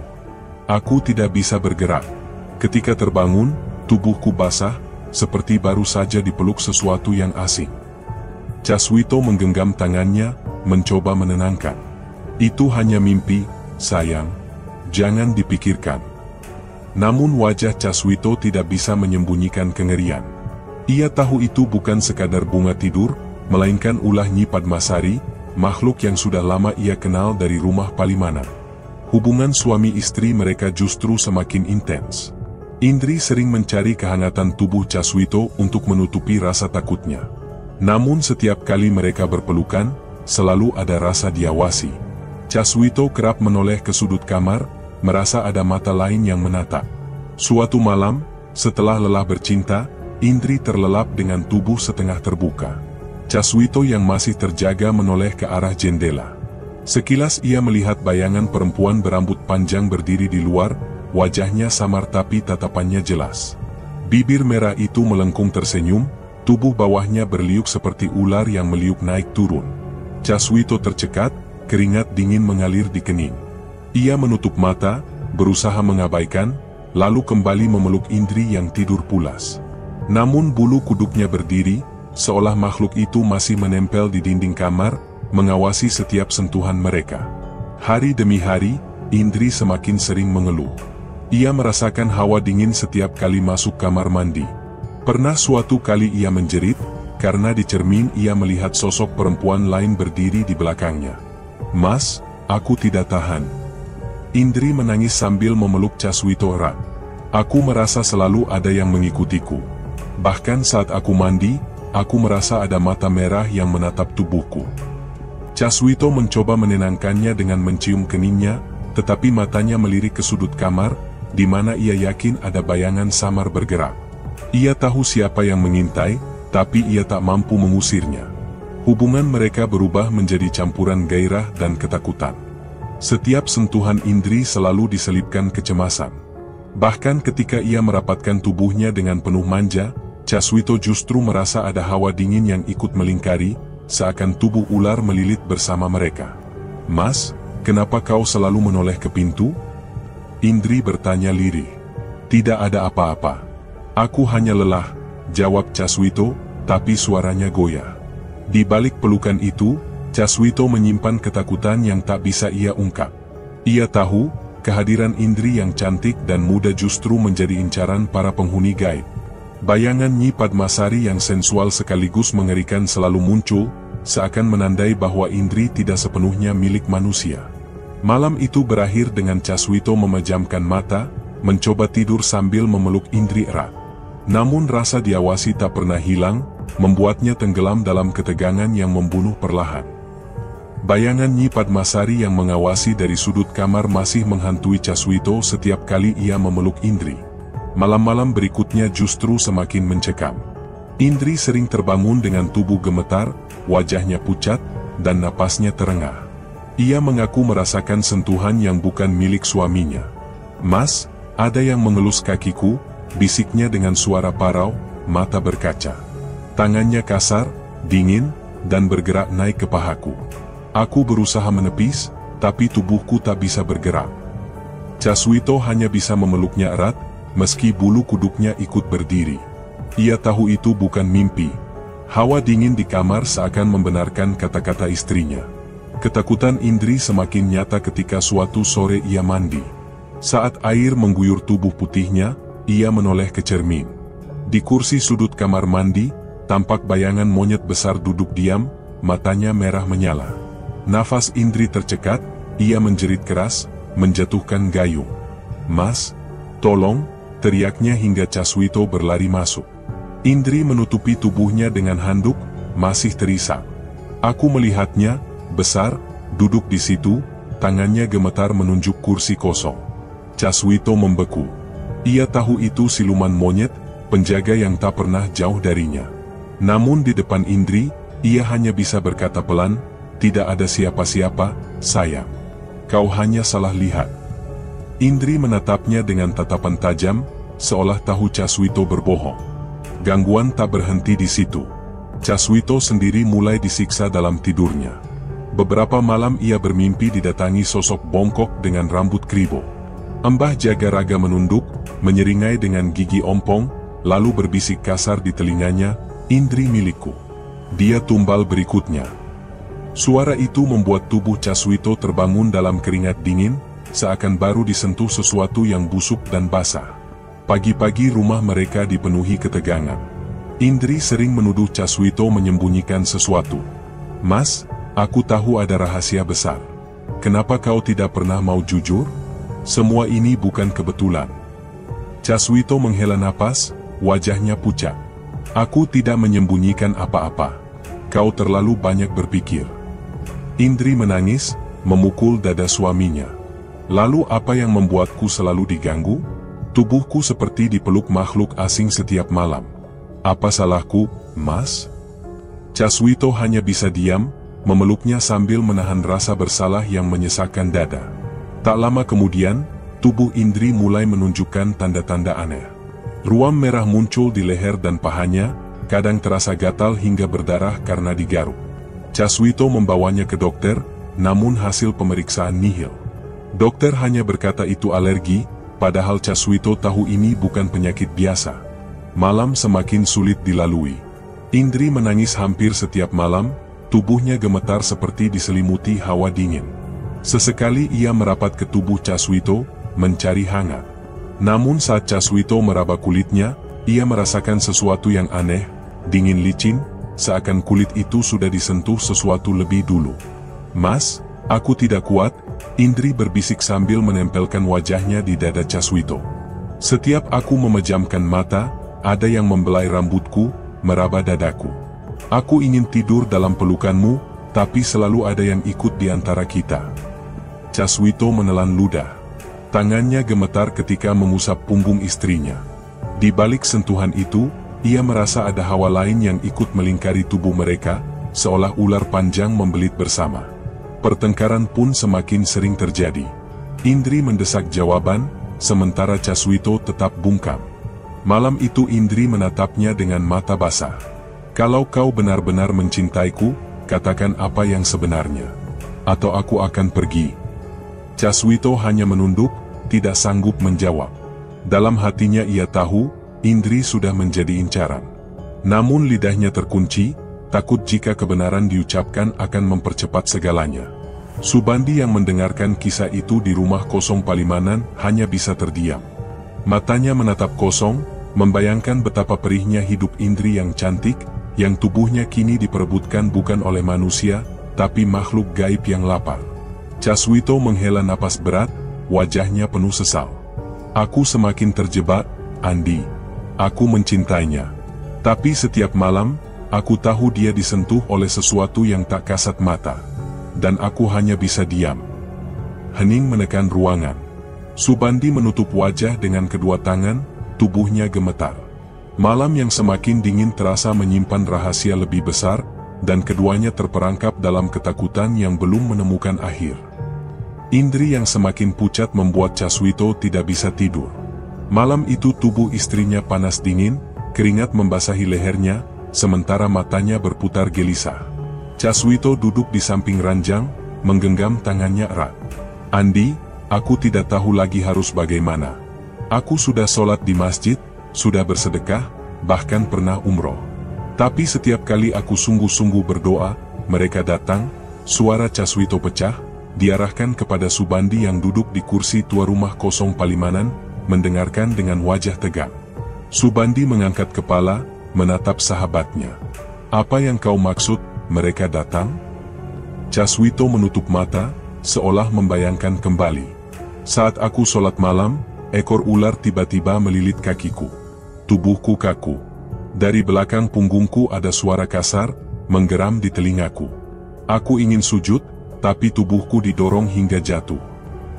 Aku tidak bisa bergerak. Ketika terbangun, tubuhku basah, seperti baru saja dipeluk sesuatu yang asing." Caswito menggenggam tangannya, mencoba menenangkan. "Itu hanya mimpi, sayang. Jangan dipikirkan." Namun wajah Caswito tidak bisa menyembunyikan kengerian. Ia tahu itu bukan sekadar bunga tidur, melainkan ulah Nyi Padmasari, makhluk yang sudah lama ia kenal dari rumah Palimanan. Hubungan suami istri mereka justru semakin intens. Indri sering mencari kehangatan tubuh Caswito untuk menutupi rasa takutnya. Namun setiap kali mereka berpelukan, selalu ada rasa diawasi. Caswito kerap menoleh ke sudut kamar, merasa ada mata lain yang menatap. Suatu malam, setelah lelah bercinta, Indri terlelap dengan tubuh setengah terbuka. Caswito yang masih terjaga menoleh ke arah jendela. Sekilas ia melihat bayangan perempuan berambut panjang berdiri di luar, wajahnya samar tapi tatapannya jelas. Bibir merah itu melengkung tersenyum, tubuh bawahnya berliuk seperti ular yang meliuk naik turun. Caswito tercekat, keringat dingin mengalir di kening. Ia menutup mata, berusaha mengabaikan, lalu kembali memeluk Indri yang tidur pulas. Namun bulu kuduknya berdiri, seolah makhluk itu masih menempel di dinding kamar, mengawasi setiap sentuhan mereka. Hari demi hari, Indri semakin sering mengeluh. Ia merasakan hawa dingin setiap kali masuk kamar mandi. Pernah suatu kali ia menjerit, karena di cermin ia melihat sosok perempuan lain berdiri di belakangnya. "Mas, aku tidak tahan." Indri menangis sambil memeluk Caswito erat. "Aku merasa selalu ada yang mengikutiku. Bahkan saat aku mandi, aku merasa ada mata merah yang menatap tubuhku." Caswito mencoba menenangkannya dengan mencium keningnya, tetapi matanya melirik ke sudut kamar, di mana ia yakin ada bayangan samar bergerak. Ia tahu siapa yang mengintai, tapi ia tak mampu mengusirnya. Hubungan mereka berubah menjadi campuran gairah dan ketakutan. Setiap sentuhan Indri selalu diselipkan kecemasan. Bahkan ketika ia merapatkan tubuhnya dengan penuh manja, Caswito justru merasa ada hawa dingin yang ikut melingkari, seakan tubuh ular melilit bersama mereka. "Mas, kenapa kau selalu menoleh ke pintu?" Indri bertanya lirih. "Tidak ada apa-apa. Aku hanya lelah," jawab Caswito, tapi suaranya goyah. Di balik pelukan itu, Caswito menyimpan ketakutan yang tak bisa ia ungkap. Ia tahu, kehadiran Indri yang cantik dan muda justru menjadi incaran para penghuni gaib. Bayangan Nyi Padmasari yang sensual sekaligus mengerikan selalu muncul, seakan menandai bahwa Indri tidak sepenuhnya milik manusia. Malam itu berakhir dengan Caswito memejamkan mata, mencoba tidur sambil memeluk Indri erat. Namun rasa diawasi tak pernah hilang, membuatnya tenggelam dalam ketegangan yang membunuh perlahan. Bayangan Nyi Padmasari yang mengawasi dari sudut kamar masih menghantui Caswito setiap kali ia memeluk Indri. Malam-malam berikutnya justru semakin mencekam. Indri sering terbangun dengan tubuh gemetar, wajahnya pucat, dan napasnya terengah. Ia mengaku merasakan sentuhan yang bukan milik suaminya. "Mas, ada yang mengelus kakiku," bisiknya dengan suara parau, mata berkaca. Tangannya kasar, dingin, dan bergerak naik ke pahaku. Aku berusaha menepis, tapi tubuhku tak bisa bergerak. Caswito hanya bisa memeluknya erat, meski bulu kuduknya ikut berdiri. Ia tahu itu bukan mimpi. Hawa dingin di kamar seakan membenarkan kata-kata istrinya. Ketakutan Indri semakin nyata ketika suatu sore ia mandi. Saat air mengguyur tubuh putihnya, ia menoleh ke cermin. Di kursi sudut kamar mandi, tampak bayangan monyet besar duduk diam, matanya merah menyala. Nafas Indri tercekat, ia menjerit keras, menjatuhkan gayung. "Mas, tolong!" teriaknya hingga Caswito berlari masuk. Indri menutupi tubuhnya dengan handuk, masih terisak. "Aku melihatnya, besar, duduk di situ," tangannya gemetar menunjuk kursi kosong. Caswito membeku. Ia tahu itu siluman monyet, penjaga yang tak pernah jauh darinya. Namun di depan Indri, ia hanya bisa berkata pelan, "Tidak ada siapa-siapa, sayang. Kau hanya salah lihat." Indri menatapnya dengan tatapan tajam, seolah tahu Caswito berbohong. Gangguan tak berhenti di situ. Caswito sendiri mulai disiksa dalam tidurnya. Beberapa malam ia bermimpi didatangi sosok bongkok dengan rambut kribo. Mbah Jagaraga menunduk, menyeringai dengan gigi ompong, lalu berbisik kasar di telinganya, "Indri milikku." Dia tumbal berikutnya. Suara itu membuat tubuh Caswito terbangun dalam keringat dingin, seakan baru disentuh sesuatu yang busuk dan basah. Pagi-pagi rumah mereka dipenuhi ketegangan. Indri sering menuduh Caswito menyembunyikan sesuatu. "Mas, aku tahu ada rahasia besar. Kenapa kau tidak pernah mau jujur? Semua ini bukan kebetulan." Caswito menghela napas, wajahnya pucat. "Aku tidak menyembunyikan apa-apa. kau terlalu banyak berpikir. Indri menangis, memukul dada suaminya. Lalu apa yang membuatku selalu diganggu? Tubuhku seperti dipeluk makhluk asing setiap malam. Apa salahku, Mas? Caswito hanya bisa diam, memeluknya sambil menahan rasa bersalah yang menyesakkan dada. Tak lama kemudian, tubuh Indri mulai menunjukkan tanda-tanda aneh. Ruam merah muncul di leher dan pahanya, kadang terasa gatal hingga berdarah karena digaruk. Caswito membawanya ke dokter, namun hasil pemeriksaan nihil. Dokter hanya berkata itu alergi, padahal Caswito tahu ini bukan penyakit biasa. Malam semakin sulit dilalui. Indri menangis hampir setiap malam, tubuhnya gemetar seperti diselimuti hawa dingin. Sesekali ia merapat ke tubuh Caswito, mencari hangat. Namun saat Caswito meraba kulitnya, ia merasakan sesuatu yang aneh, dingin licin, seakan kulit itu sudah disentuh sesuatu lebih dulu. Mas, aku tidak kuat, Indri berbisik sambil menempelkan wajahnya di dada Caswito. Setiap aku memejamkan mata, ada yang membelai rambutku, meraba dadaku. Aku ingin tidur dalam pelukanmu, tapi selalu ada yang ikut di antara kita. Caswito menelan ludah. Tangannya gemetar ketika mengusap punggung istrinya. Di balik sentuhan itu, ia merasa ada hawa lain yang ikut melingkari tubuh mereka, seolah ular panjang membelit bersama. Pertengkaran pun semakin sering terjadi. Indri mendesak jawaban, sementara Caswito tetap bungkam. Malam itu Indri menatapnya dengan mata basah. Kalau kau benar-benar mencintaiku, katakan apa yang sebenarnya. Atau aku akan pergi. Caswito hanya menunduk, tidak sanggup menjawab. Dalam hatinya ia tahu, Indri sudah menjadi incaran. Namun lidahnya terkunci, takut jika kebenaran diucapkan akan mempercepat segalanya. Subandi yang mendengarkan kisah itu di rumah kosong Palimanan hanya bisa terdiam. Matanya menatap kosong, membayangkan betapa perihnya hidup Indri yang cantik, yang tubuhnya kini diperebutkan bukan oleh manusia, tapi makhluk gaib yang lapar. Caswito menghela napas berat, wajahnya penuh sesal. Aku semakin terjebak, Andi. Aku mencintainya. Tapi setiap malam, aku tahu dia disentuh oleh sesuatu yang tak kasat mata. Dan aku hanya bisa diam. Hening menekan ruangan. Subandi menutup wajah dengan kedua tangan, tubuhnya gemetar. Malam yang semakin dingin terasa menyimpan rahasia lebih besar, dan keduanya terperangkap dalam ketakutan yang belum menemukan akhir. Indri yang semakin pucat membuat Caswito tidak bisa tidur. Malam itu tubuh istrinya panas dingin, keringat membasahi lehernya, sementara matanya berputar gelisah. Caswito duduk di samping ranjang, menggenggam tangannya erat. Andi, aku tidak tahu lagi harus bagaimana. Aku sudah sholat di masjid, sudah bersedekah, bahkan pernah umroh. Tapi setiap kali aku sungguh-sungguh berdoa, mereka datang, suara Caswito pecah, diarahkan kepada Subandi yang duduk di kursi tua rumah kosong Palimanan, mendengarkan dengan wajah tegang. Subandi mengangkat kepala, menatap sahabatnya. Apa yang kau maksud, mereka datang? Caswito menutup mata, seolah membayangkan kembali. Saat aku sholat malam, ekor ular tiba-tiba melilit kakiku. Tubuhku kaku. Dari belakang punggungku ada suara kasar, menggeram di telingaku. Aku ingin sujud, tapi tubuhku didorong hingga jatuh.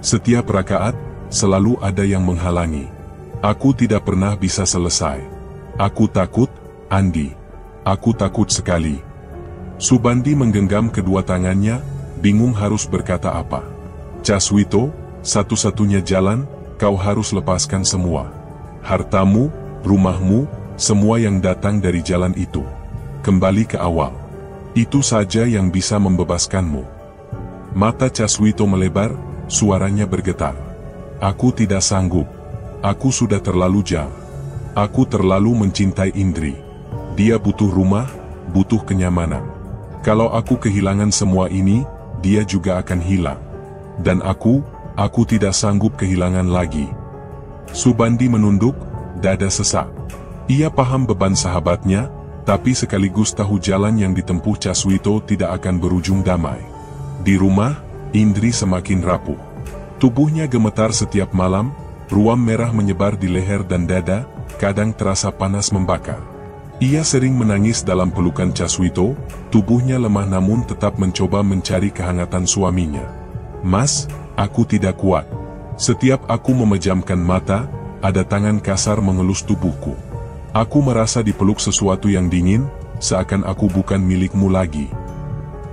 Setiap rakaat, selalu ada yang menghalangi. Aku tidak pernah bisa selesai. Aku takut, Andi. Aku takut sekali. Subandi menggenggam kedua tangannya, bingung harus berkata apa. Caswito, satu-satunya jalan, kau harus lepaskan semua. Hartamu, rumahmu, semua yang datang dari jalan itu. Kembali ke awal. Itu saja yang bisa membebaskanmu. Mata Caswito melebar, suaranya bergetar. Aku tidak sanggup. Aku sudah terlalu jauh. Aku terlalu mencintai Indri. Dia butuh rumah, butuh kenyamanan. Kalau aku kehilangan semua ini, dia juga akan hilang. Dan aku tidak sanggup kehilangan lagi. Subandi menunduk, dada sesak. Ia paham beban sahabatnya, tapi sekaligus tahu jalan yang ditempuh Caswito tidak akan berujung damai. Di rumah, Indri semakin rapuh. Tubuhnya gemetar setiap malam, ruam merah menyebar di leher dan dada, kadang terasa panas membakar. Ia sering menangis dalam pelukan Caswito, tubuhnya lemah namun tetap mencoba mencari kehangatan suaminya. "Mas, aku tidak kuat. Setiap aku memejamkan mata, ada tangan kasar mengelus tubuhku. Aku merasa dipeluk sesuatu yang dingin, seakan aku bukan milikmu lagi."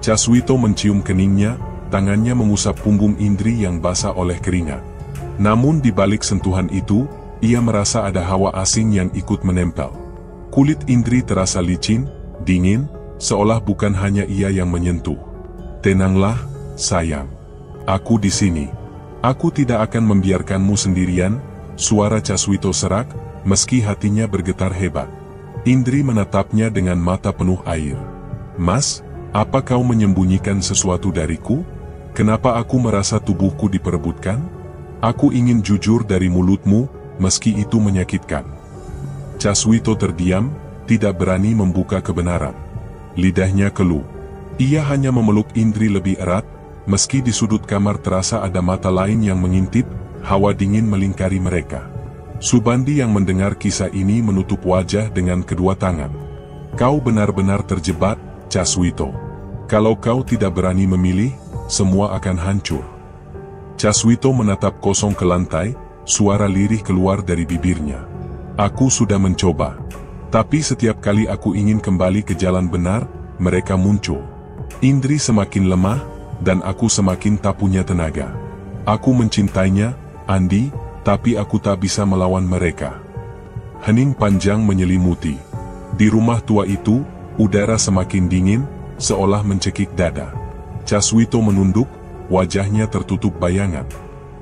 Caswito mencium keningnya, tangannya mengusap punggung Indri yang basah oleh keringat. Namun di balik sentuhan itu, ia merasa ada hawa asing yang ikut menempel. Kulit Indri terasa licin, dingin, seolah bukan hanya ia yang menyentuh. "Tenanglah, sayang. Aku di sini. Aku tidak akan membiarkanmu sendirian," suara Caswito serak, meski hatinya bergetar hebat. Indri menatapnya dengan mata penuh air. "Mas, apa kau menyembunyikan sesuatu dariku? Kenapa aku merasa tubuhku diperebutkan? Aku ingin jujur dari mulutmu, meski itu menyakitkan." Caswito terdiam, tidak berani membuka kebenaran. Lidahnya keluh. Ia hanya memeluk Indri lebih erat, meski di sudut kamar terasa ada mata lain yang mengintip, hawa dingin melingkari mereka. Subandi yang mendengar kisah ini menutup wajah dengan kedua tangan. "Kau benar-benar terjebak, Caswito. Kalau kau tidak berani memilih, semua akan hancur." Caswito menatap kosong ke lantai, suara lirih keluar dari bibirnya. "Aku sudah mencoba. Tapi setiap kali aku ingin kembali ke jalan benar, mereka muncul. Indri semakin lemah, dan aku semakin tak punya tenaga. Aku mencintainya, Andi, tapi aku tak bisa melawan mereka." Hening panjang menyelimuti. Di rumah tua itu, udara semakin dingin, seolah mencekik dada. Caswito menunduk, wajahnya tertutup bayangan.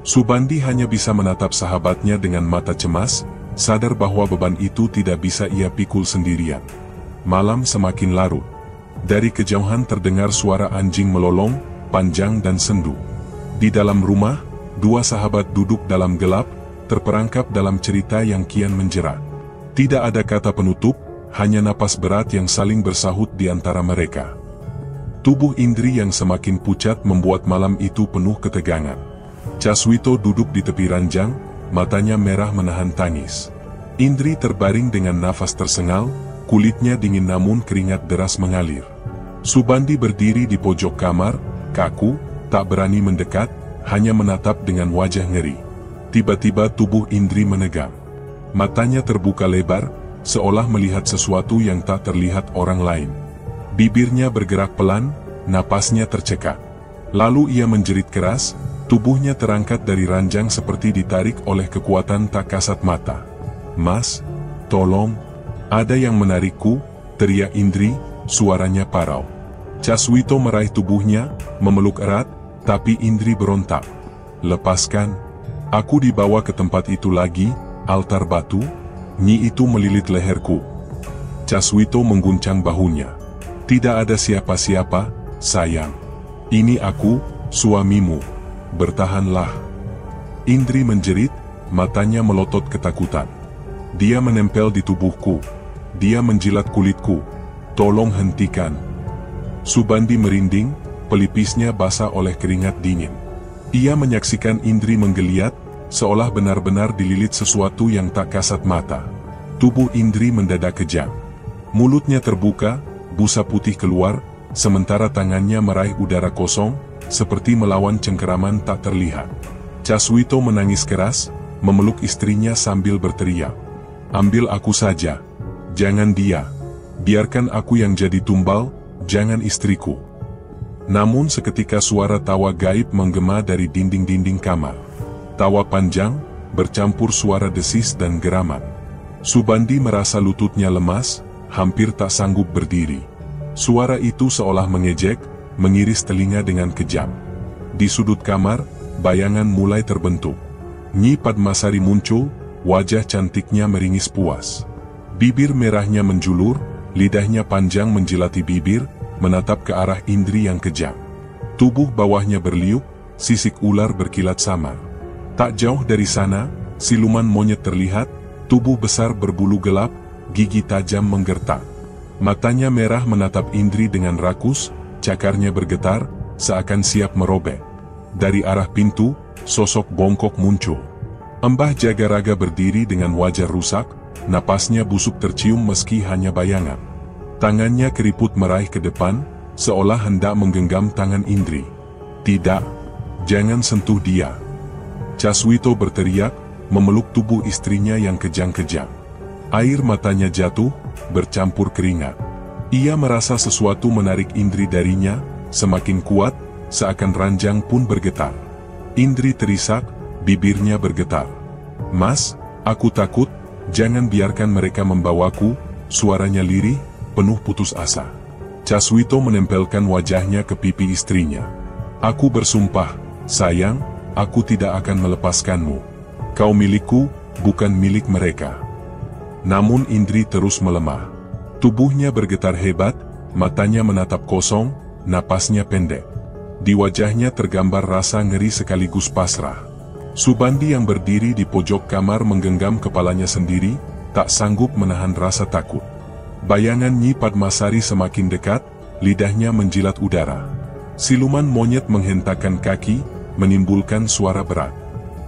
Subandi hanya bisa menatap sahabatnya dengan mata cemas, sadar bahwa beban itu tidak bisa ia pikul sendirian. Malam semakin larut. Dari kejauhan terdengar suara anjing melolong, panjang dan sendu. Di dalam rumah, dua sahabat duduk dalam gelap, terperangkap dalam cerita yang kian menjerat. Tidak ada kata penutup, hanya napas berat yang saling bersahut di antara mereka. Tubuh Indri yang semakin pucat membuat malam itu penuh ketegangan. Caswito duduk di tepi ranjang, matanya merah menahan tangis. Indri terbaring dengan nafas tersengal, kulitnya dingin namun keringat deras mengalir. Subandi berdiri di pojok kamar, kaku, tak berani mendekat, hanya menatap dengan wajah ngeri. Tiba-tiba tubuh Indri menegang. Matanya terbuka lebar, seolah melihat sesuatu yang tak terlihat orang lain. Bibirnya bergerak pelan, napasnya tercekat. Lalu ia menjerit keras, tubuhnya terangkat dari ranjang seperti ditarik oleh kekuatan tak kasat mata. "Mas, tolong, ada yang menarikku," teriak Indri, suaranya parau. Caswito meraih tubuhnya, memeluk erat, tapi Indri berontak. "Lepaskan, aku dibawa ke tempat itu lagi, altar batu, Nyi itu melilit leherku." Caswito mengguncang bahunya. "Tidak ada siapa-siapa, sayang. Ini aku, suamimu. Bertahanlah." Indri menjerit, matanya melotot ketakutan. "Dia menempel di tubuhku. Dia menjilat kulitku. Tolong hentikan." Subandi merinding, pelipisnya basah oleh keringat dingin. Ia menyaksikan Indri menggeliat, seolah benar-benar dililit sesuatu yang tak kasat mata. Tubuh Indri mendadak kejang. Mulutnya terbuka, busa putih keluar, sementara tangannya meraih udara kosong, seperti melawan cengkeraman tak terlihat. Caswito menangis keras, memeluk istrinya sambil berteriak. "Ambil aku saja. Jangan dia. Biarkan aku yang jadi tumbal, jangan istriku." Namun seketika suara tawa gaib menggema dari dinding-dinding kamar. Tawa panjang, bercampur suara desis dan geraman. Subandi merasa lututnya lemas, hampir tak sanggup berdiri. Suara itu seolah mengejek, mengiris telinga dengan kejam. Di sudut kamar, bayangan mulai terbentuk. Nyi Padmasari muncul, wajah cantiknya meringis puas. Bibir merahnya menjulur, lidahnya panjang menjilati bibir, menatap ke arah Indri yang kejam. Tubuh bawahnya berliuk, sisik ular berkilat samar. Tak jauh dari sana, siluman monyet terlihat, tubuh besar berbulu gelap, gigi tajam menggertak. Matanya merah menatap Indri dengan rakus, cakarnya bergetar, seakan siap merobek. Dari arah pintu, sosok bongkok muncul. Mbah Jagaraga berdiri dengan wajah rusak, napasnya busuk tercium meski hanya bayangan. Tangannya keriput meraih ke depan, seolah hendak menggenggam tangan Indri. "Tidak, jangan sentuh dia." Caswito berteriak, memeluk tubuh istrinya yang kejang-kejang. Air matanya jatuh, bercampur keringat. Ia merasa sesuatu menarik Indri darinya, semakin kuat, seakan ranjang pun bergetar. Indri terisak, bibirnya bergetar. "Mas, aku takut, jangan biarkan mereka membawaku," suaranya lirih, penuh putus asa. Caswito menempelkan wajahnya ke pipi istrinya. "Aku bersumpah, sayang, aku tidak akan melepaskanmu. Kau milikku, bukan milik mereka." Namun Indri terus melemah. Tubuhnya bergetar hebat, matanya menatap kosong, napasnya pendek. Di wajahnya tergambar rasa ngeri sekaligus pasrah. Subandi yang berdiri di pojok kamar menggenggam kepalanya sendiri, tak sanggup menahan rasa takut. Bayangan Nyi Padmasari semakin dekat, lidahnya menjilat udara. Siluman monyet menghentakkan kaki, menimbulkan suara berat.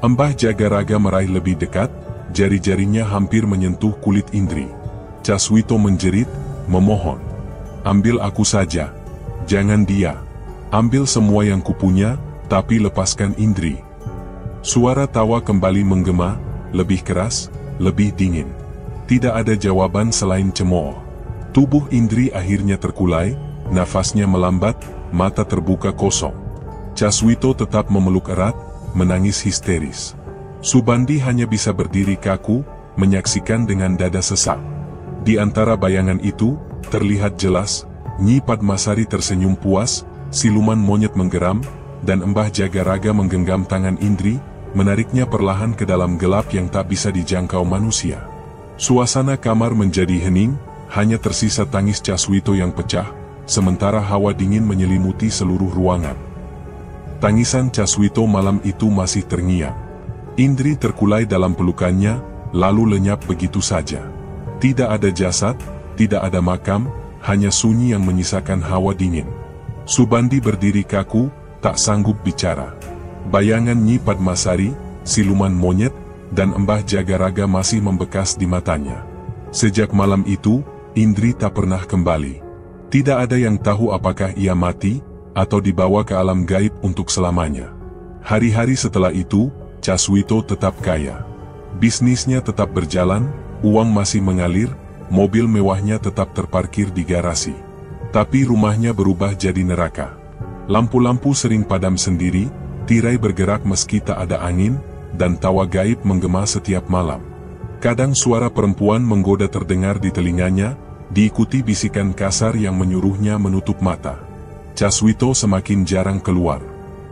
Embah Jagaraga meraih lebih dekat, jari-jarinya hampir menyentuh kulit Indri. Caswito menjerit, memohon. "Ambil aku saja. Jangan dia. Ambil semua yang kupunya, tapi lepaskan Indri." Suara tawa kembali menggema, lebih keras, lebih dingin. Tidak ada jawaban selain cemooh. Tubuh Indri akhirnya terkulai, nafasnya melambat, mata terbuka kosong. Caswito tetap memeluk erat, menangis histeris. Subandi hanya bisa berdiri kaku, menyaksikan dengan dada sesak. Di antara bayangan itu, terlihat jelas, Nyi Padmasari tersenyum puas, siluman monyet menggeram, dan Embah Jagaraga menggenggam tangan Indri, menariknya perlahan ke dalam gelap yang tak bisa dijangkau manusia. Suasana kamar menjadi hening, hanya tersisa tangis Caswito yang pecah, sementara hawa dingin menyelimuti seluruh ruangan. Tangisan Caswito malam itu masih terngiang. Indri terkulai dalam pelukannya, lalu lenyap begitu saja. Tidak ada jasad, tidak ada makam, hanya sunyi yang menyisakan hawa dingin. Subandi berdiri kaku, tak sanggup bicara. Bayangan Nyi Padmasari, siluman monyet, dan Embah Jagaraga masih membekas di matanya. Sejak malam itu, Indri tak pernah kembali. Tidak ada yang tahu apakah ia mati, atau dibawa ke alam gaib untuk selamanya. Hari-hari setelah itu, Caswito tetap kaya. Bisnisnya tetap berjalan, uang masih mengalir, mobil mewahnya tetap terparkir di garasi. Tapi rumahnya berubah jadi neraka. Lampu-lampu sering padam sendiri, tirai bergerak meski tak ada angin, dan tawa gaib menggema setiap malam. Kadang suara perempuan menggoda terdengar di telinganya, diikuti bisikan kasar yang menyuruhnya menutup mata. Caswito semakin jarang keluar.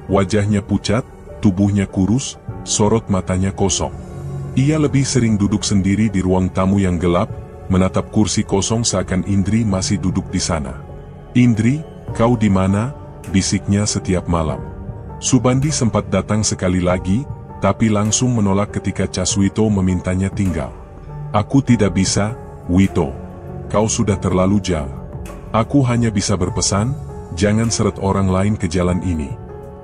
Wajahnya pucat, tubuhnya kurus, sorot matanya kosong. Ia lebih sering duduk sendiri di ruang tamu yang gelap, menatap kursi kosong seakan Indri masih duduk di sana. "Indri, kau di mana?" bisiknya setiap malam. Subandi sempat datang sekali lagi, tapi langsung menolak ketika Caswito memintanya tinggal. "Aku tidak bisa, Wito. Kau sudah terlalu jauh. Aku hanya bisa berpesan, jangan seret orang lain ke jalan ini.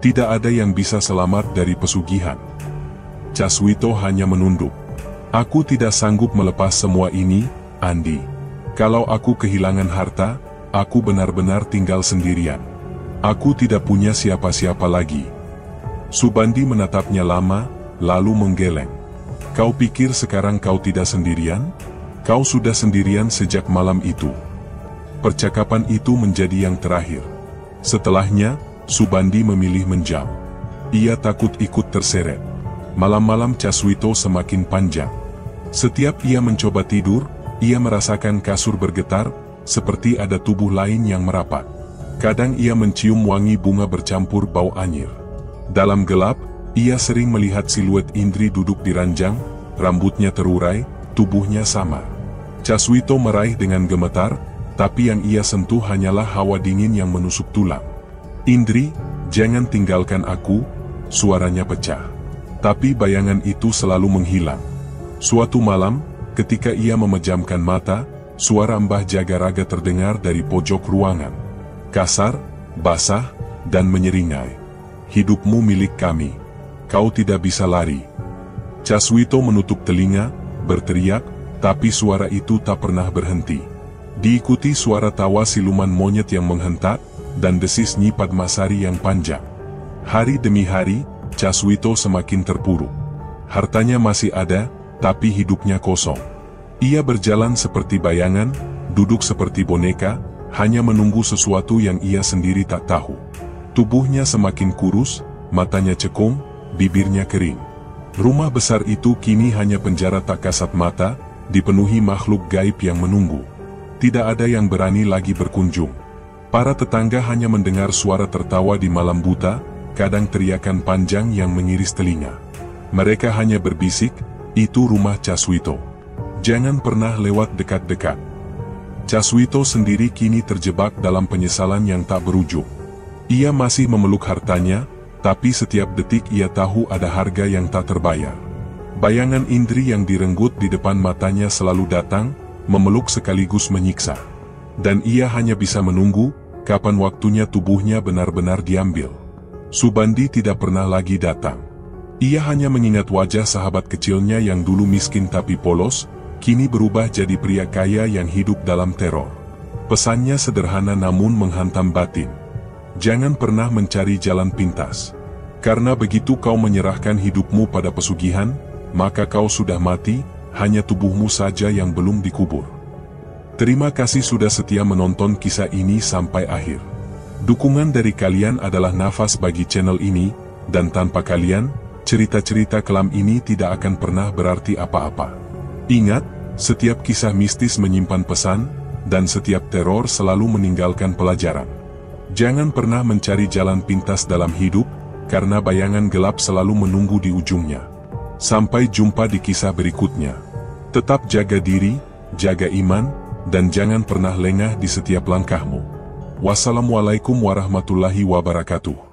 Tidak ada yang bisa selamat dari pesugihan." Caswito hanya menunduk. "Aku tidak sanggup melepas semua ini, Andi. Kalau aku kehilangan harta, aku benar-benar tinggal sendirian. Aku tidak punya siapa-siapa lagi." Subandi menatapnya lama, lalu menggeleng. "Kau pikir sekarang kau tidak sendirian? Kau sudah sendirian sejak malam itu." Percakapan itu menjadi yang terakhir. Setelahnya, Subandi memilih menjam. Ia takut ikut terseret. Malam-malam Caswito semakin panjang. Setiap ia mencoba tidur, ia merasakan kasur bergetar, seperti ada tubuh lain yang merapat. Kadang ia mencium wangi bunga bercampur bau anyir. Dalam gelap, ia sering melihat siluet Indri duduk di ranjang, rambutnya terurai, tubuhnya samar. Caswito meraih dengan gemetar, tapi yang ia sentuh hanyalah hawa dingin yang menusuk tulang. "Indri, jangan tinggalkan aku," suaranya pecah. Tapi bayangan itu selalu menghilang. Suatu malam, ketika ia memejamkan mata, suara Embah Jagaraga terdengar dari pojok ruangan. Kasar, basah, dan menyeringai. "Hidupmu milik kami. Kau tidak bisa lari." Caswito menutup telinga, berteriak, Tapi suara itu tak pernah berhenti. Diikuti suara tawa siluman monyet yang menghentak, dan desis Nyi Padmasari yang panjang. Hari demi hari, Caswito semakin terpuruk. Hartanya masih ada, tapi hidupnya kosong. Ia berjalan seperti bayangan, duduk seperti boneka, hanya menunggu sesuatu yang ia sendiri tak tahu. Tubuhnya semakin kurus, matanya cekung, bibirnya kering. Rumah besar itu kini hanya penjara tak kasat mata, dipenuhi makhluk gaib yang menunggu. Tidak ada yang berani lagi berkunjung. Para tetangga hanya mendengar suara tertawa di malam buta, kadang teriakan panjang yang mengiris telinga. Mereka hanya berbisik, itu rumah Caswito. Jangan pernah lewat dekat-dekat. Caswito sendiri kini terjebak dalam penyesalan yang tak berujung. Ia masih memeluk hartanya, tapi setiap detik ia tahu ada harga yang tak terbayar. Bayangan Indri yang direnggut di depan matanya selalu datang, memeluk sekaligus menyiksa. Dan ia hanya bisa menunggu, kapan waktunya tubuhnya benar-benar diambil. Subandi tidak pernah lagi datang. Ia hanya mengingat wajah sahabat kecilnya yang dulu miskin tapi polos, kini berubah jadi pria kaya yang hidup dalam teror. Pesannya sederhana namun menghantam batin. Jangan pernah mencari jalan pintas. Karena begitu kau menyerahkan hidupmu pada pesugihan, maka kau sudah mati, hanya tubuhmu saja yang belum dikubur. Terima kasih sudah setia menonton kisah ini sampai akhir. Dukungan dari kalian adalah nafas bagi channel ini, dan tanpa kalian, cerita-cerita kelam ini tidak akan pernah berarti apa-apa. Ingat, setiap kisah mistis menyimpan pesan, dan setiap teror selalu meninggalkan pelajaran. Jangan pernah mencari jalan pintas dalam hidup, karena bayangan gelap selalu menunggu di ujungnya. Sampai jumpa di kisah berikutnya. Tetap jaga diri, jaga iman, dan jangan pernah lengah di setiap langkahmu. Wassalamualaikum warahmatullahi wabarakatuh.